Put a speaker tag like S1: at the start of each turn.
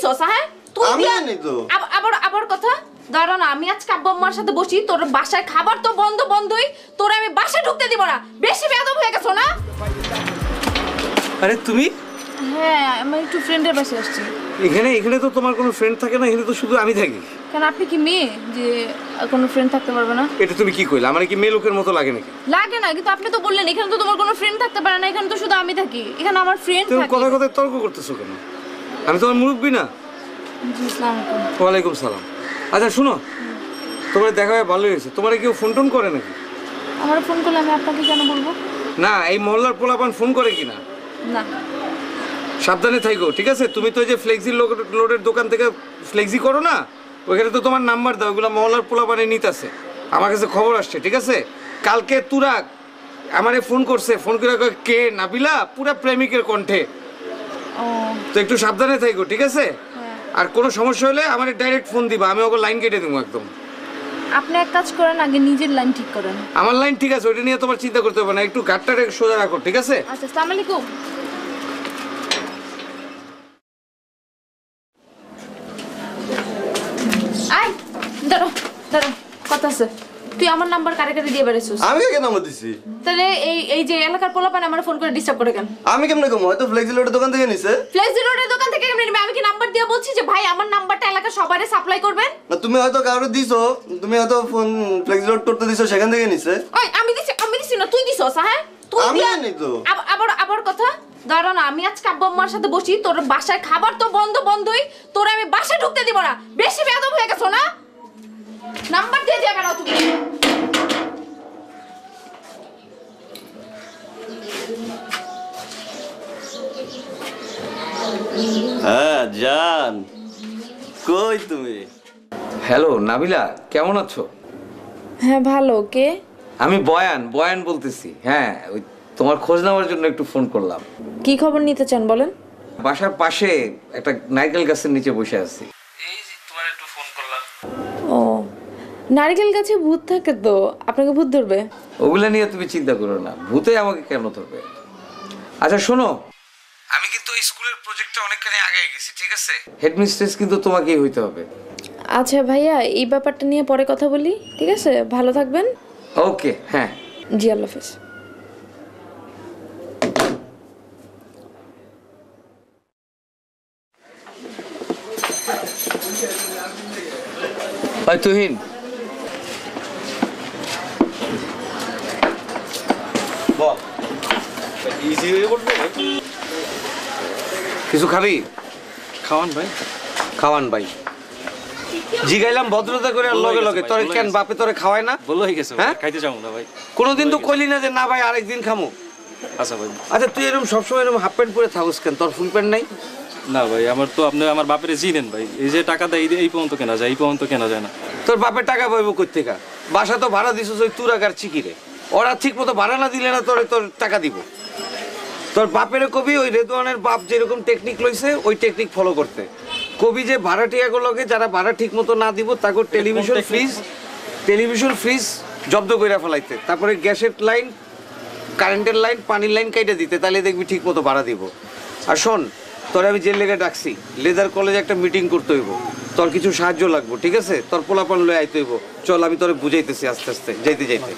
S1: দিছস হ্যাঁ? তুই
S2: আমি আনি তো।
S1: আবার কথা দাঁড়া না, আমি আজ আব্বু আম্মার সাথে বসি, তোর বাসায় খাবার তো বন্ধই, তোর আমি বাসায় ঢুকতে দিব না। বেশি বেয়াদব হয়ে গেছো না?
S3: আরে তুমি
S1: হ্যাঁ, আমি একটু ফ্রেন্ডের বাসায় আসছি।
S3: এখানে তো তোমার কোনো ফ্রেন্ড থাকে না, এখানে তো শুধু আমি থাকি।
S1: কেন, আপনি কি মেয়ে যে কোনো ফ্রেন্ড থাকতে পারবে না?
S3: এটা তুমি কি কইলা? আমার কি মেয়ে লোকের মতো লাগে নাকি?
S1: লাগে না, কিন্তু আপনি তো বললেন এখানে তো তোমার কোনো ফ্রেন্ড থাকতে পারে না, এখানে তো শুধু আমি থাকি, এখানে আমার ফ্রেন্ড
S3: তুমি
S1: থাকে।
S3: কথায় তর্ক করতেছো কেন? আমি তোমার মুরব্বি না?
S1: জি, আসসালামু আলাইকুম।
S3: ওয়ালাইকুম সালাম। আচ্ছা শুনো, তোমার দেখা হয়ে ভালোই হয়েছে। তোমার কেউ ফোন টোন করে নাকি?
S1: আমার ফোন করলে আমি আপনাকে কেন বলবো?
S3: না, এই মহল্লার পোলাপান ফোন করে কিনা?
S1: না।
S3: সাবধানে থাইকো, ঠিক আছে? তুমি তো যে ফ্লেক্সি লোডের দোকান থেকে ফ্লেক্সি করো না, ওইখানে তো তোমার নাম্বার দাও, ওগুলো মহল্লার পোলাপানে নিতেছে। আমার কাছে খবর আসছে, ঠিক আছে? কালকে তুরাক আমারে ফোন করছে, ফোন করে কয়, কে নাবিলা, পুরা প্রেমিকের কণ্ঠে।
S1: ও
S3: তো একটু সাবধানে থাইকো, ঠিক আছে?
S1: হ্যাঁ।
S3: আর কোনো সমস্যা হলে আমার ডাইরেক্ট ফোন দিবা, আমি ওকে লাইন কেটে দেবো একদম।
S1: আপনি এক কাজ করেন, আগে নিজের লাইন ঠিক করেন।
S3: আমার লাইন ঠিক আছে, ওইটা নিয়ে তোমার চিন্তা করতে হবে না। একটু গাড়টারে সোজা রাখো, ঠিক আছে?
S1: আচ্ছা, আসসালামু আলাইকুম। আই দাঁড়া দাঁড়া, কথা আছে। তুই আমার নাম্বার কারে দিয়ে বেড়েছিস?
S2: আমি কাকে নাম্বার দিছি?
S1: তাহলে এই যে এলাকার পোলাপান আমার ফোন করে ডিস্টার্ব করে কেন?
S2: আমি কেমনে কম? হয়তো ফ্লেক্সি লোডের দোকান থেকে নিছে।
S1: ফ্লেক্সি রোডের দোকান থেকে কেমনে নিবে? আমি কি নাম্বার দিয়ে বলছি যে ভাই আমার নাম্বারটা এলাকা সবারে সাপ্লাই করবেন?
S2: না, তুমি হয়তো কাউরে দিছো, তুমি হয়তো ফোন ফ্লেক্সি লোড করতে দিছো, সেখান থেকে নিছে।
S1: ওই আমি দিছি না, তুই দিছস হ্যাঁ? তুই
S2: আমি
S1: দিয়া
S2: আনি তো।
S1: আবার কথা দাঁড়া না, আমি আজকে আব্বু আম্মার সাথে বসি, তোর বাসায় খাবার তো বন্ধই, তোর আমি বাসায় ঢুকতে দিব না। বেশি বেয়াদব হয়ে গেছো না? নাম্বার দিয়ে যাবে না তুমি।
S2: হ্যাঁ জান, কই তুমি?
S3: হ্যালো নাবিলা, কেমন আছো?
S1: হ্যাঁ ভালো। কে?
S3: আমি বয়ান বলতেছি। হ্যাঁ, ওই তোমার খোঁজ নেওয়ার জন্য একটু ফোন করলাম।
S1: কি খবর নিতে চান বলেন?
S3: বাসার পাশে একটা নারকেল গাছের নিচে বসে আছি, এই যে তোমার একটু ফোন করলাম।
S1: ও, নারকেল গাছে ভূত থাকে তো, আপনাকে ভূত ধরবে?
S3: ওগুলা নিয়ে তুমি চিন্তা করো না, ভূতে আমাকে কেন ধরবে। আচ্ছা শোনো, আমি কিন্তু এই স্কুলের প্রজেক্টটা অনেকখানি আগায় গেছি, ঠিক আছে? হেডমিস্ট্রেস কিন্তু তোমাকেই হইতে হবে।
S1: আচ্ছা ভাইয়া, এই ব্যাপারটা নিয়ে পরে কথা বলি, ঠিক আছে? ভালো থাকবেন।
S3: ওকে, হ্যাঁ।
S1: জি, আল্লাহ হাফেজ।
S3: তুহিন, কিছু খাবি?
S4: খাওয়ান ভাই।
S3: খাওয়ান ভাই। জিগাইলাম ভদ্রতা করে, আর লগে লগে তোর কেন বাপে তোরে খাওয়ায় না?
S4: বলো হয়ে গেছে,
S3: হ্যাঁ?
S4: খাইতে যাবো না ভাই।
S3: কোনোদিন তো কইলি না যে না ভাই আরেকদিন খামো।
S4: আচ্ছা ভাই।
S3: আচ্ছা তুই এরকম সবসময় এরকম হাফ প্যান্ট পরে থাকুস কেন? তোর ফুল প্যান্ট নাই?
S4: না ভাই, আমার তো আপনি আমার বাপের চিনেন ভাই, এই যে টাকা দেয় এই পর্যন্ত কেনা যায়, এই পর্যন্ত কেনা যায় না।
S3: তোর বাপের টাকা পাইবো কোত্থেকা? বাসা তো ভাড়া দিছিস ওই তুরাগার চিকিরে, ওরা ঠিক মতো ভাড়া না দিলে না তোর টাকা দিব। তোর বাপের কবি ওই রেদওয়ানের বাপ যেরকম টেকনিক লইছে ওই টেকনিক ফলো করতে। কবি যে ভাড়াটিয়াগুলোকে যারা ভাড়া ঠিক মতো না দিব তাকে টেলিভিশন ফ্রিজ জব্দ করে ফেলাইতে, তারপরে গ্যাসের লাইন, কারেন্টের লাইন, পানির লাইন কাইটা দিতে, তাহলে দেখবি ঠিক মতো ভাড়া দিব। আর শোন, তোর আমি যে লেগে ডাকছি, লেদার কলেজে একটা মিটিং করতে হইব, তোর কিছু সাহায্য লাগবো, ঠিক আছে? তোর পোলাপান লয়ে আইতে হইব। চল আমি তোরে বুঝাইতেছি আস্তে আস্তে, যাইতে যাইতে।